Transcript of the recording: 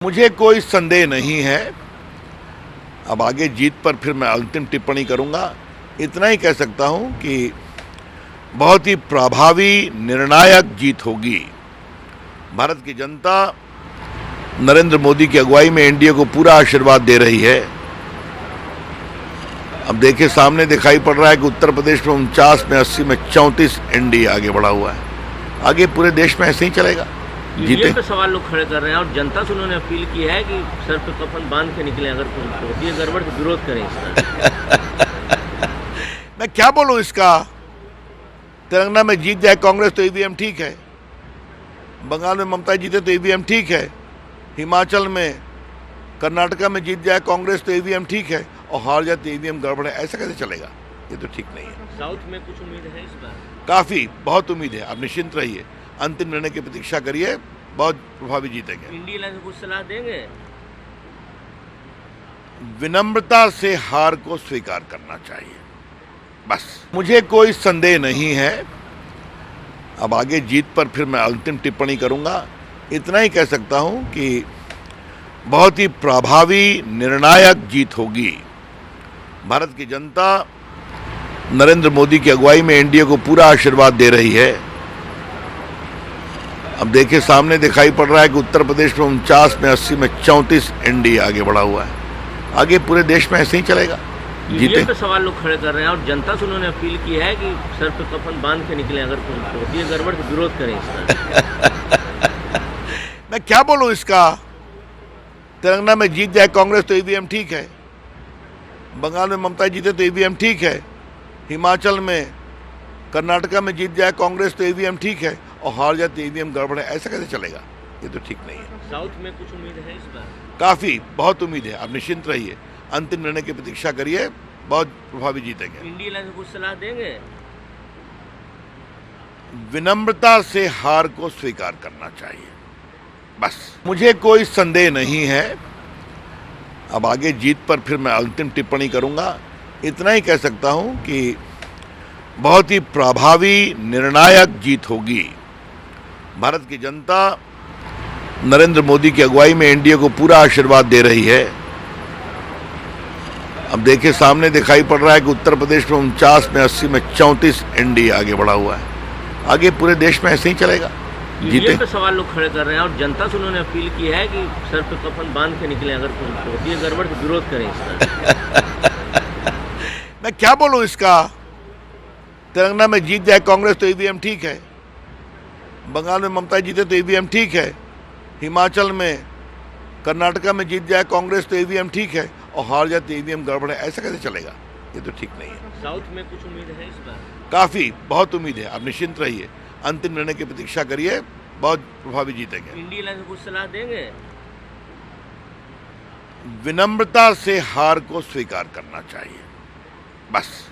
मुझे कोई संदेह नहीं है। अब आगे जीत पर फिर मैं अंतिम टिप्पणी करूंगा। इतना ही कह सकता हूं कि बहुत ही प्रभावी निर्णायक जीत होगी। भारत की जनता नरेंद्र मोदी की अगुवाई में एनडीए को पूरा आशीर्वाद दे रही है। अब देखिए, सामने दिखाई पड़ रहा है कि उत्तर प्रदेश में 49 में 80 में 34 एनडीए आगे बढ़ा हुआ है। आगे पूरे देश में ऐसे ही चलेगा। जीते पे सवाल लोग खड़े कर रहे हैं और जनता से उन्होंने अपील की है कि सर पे कफन बांध के निकले, अगर कुछ होती है गड़बड़ तो विरोध करें इसका। मैं क्या बोलूं इसका। तेलंगाना में जीत जाए कांग्रेस तो ईवीएम ठीक है, बंगाल में ममता जीते तो ईवीएम ठीक है, हिमाचल में कर्नाटका में जीत जाए कांग्रेस तो ईवीएम ठीक है, और हार जाए तो ईवीएम गड़बड़ है। ऐसा कैसे चलेगा? ये तो ठीक नहीं है। साउथ में कुछ उम्मीद है इस बार? काफी, बहुत उम्मीद है। आप निश्चिंत रहिए, अंतिम निर्णय की प्रतीक्षा करिए, बहुत प्रभावी जीतेंगे। इंडिया लाइन कुछ सलाह देंगे? विनम्रता से हार को स्वीकार करना चाहिए, बस। मुझे कोई संदेह नहीं है। अब आगे जीत पर फिर मैं अंतिम टिप्पणी करूंगा। इतना ही कह सकता हूं कि बहुत ही प्रभावी निर्णायक जीत होगी। भारत की जनता नरेंद्र मोदी की अगुवाई में एनडीए को पूरा आशीर्वाद दे रही है। अब देखिए, सामने दिखाई पड़ रहा है कि उत्तर प्रदेश में 49 में 80 में 34 एनडीए आगे बढ़ा हुआ है। आगे पूरे देश में ऐसे ही चलेगा। जीते पे सवाल लोग खड़े कर रहे हैं और जनता से उन्होंने अपील की है कि सर पे कफन बांध के निकले, अगर कुछ होती है गड़बड़ तो विरोध करें इसका। मैं क्या बोलूं इसका। तेलंगाना में जीत जाए कांग्रेस तो ईवीएम ठीक है, बंगाल में ममता जीते तो ईवीएम ठीक है, हिमाचल में कर्नाटका में जीत जाए कांग्रेस तो ईवीएम ठीक है, और हार जाए तो ईवीएम गड़बड़ है। ऐसा कैसे चलेगा? ये तो ठीक नहीं है। साउथ में कुछ उम्मीद है इस बार? काफी, बहुत उम्मीद है। आप निश्चिंत रहिए, अंतिम निर्णय की प्रतीक्षा करिए, बहुत प्रभावी जीतेंगे। इंडिया लाइन कुछ सलाह देंगे? विनम्रता से हार को स्वीकार करना चाहिए, बस। मुझे कोई संदेह नहीं है। अब आगे जीत पर फिर मैं अंतिम टिप्पणी करूंगा। इतना ही कह सकता हूं कि बहुत ही प्रभावी निर्णायक जीत होगी। भारत की जनता नरेंद्र मोदी की अगुवाई में एनडीए को पूरा आशीर्वाद दे रही है। अब देखिए, सामने दिखाई पड़ रहा है कि उत्तर प्रदेश में 49 में 80 में 34 एनडीए आगे बढ़ा हुआ है। आगे पूरे देश में ऐसे ही चलेगा। जीते पे सवाल लोग खड़े कर रहे हैं और जनता से उन्होंने अपील की है कि सर पे कफन बांध के निकले, अगर कुछ होती है गड़बड़ तो विरोध करें इसका। मैं क्या बोलूं इसका। तेलंगाना में जीत जाए कांग्रेस तो ईवीएम ठीक है, बंगाल में ममता जीते तो ईवीएम ठीक है, हिमाचल में कर्नाटका में जीत जाए कांग्रेस तो ईवीएम ठीक है, और हार जाए तो ईवीएम गड़बड़ है। ऐसा कैसे चलेगा? ये तो ठीक नहीं है। साउथ में कुछ उम्मीद है इस बार? काफी, बहुत उम्मीद है। आप निश्चिंत रहिए, अंतिम निर्णय की प्रतीक्षा करिए, बहुत प्रभावी जीतेंगे। इंडिया लाइन कुछ सलाह देंगे? विनम्रता से हार को स्वीकार करना चाहिए, बस।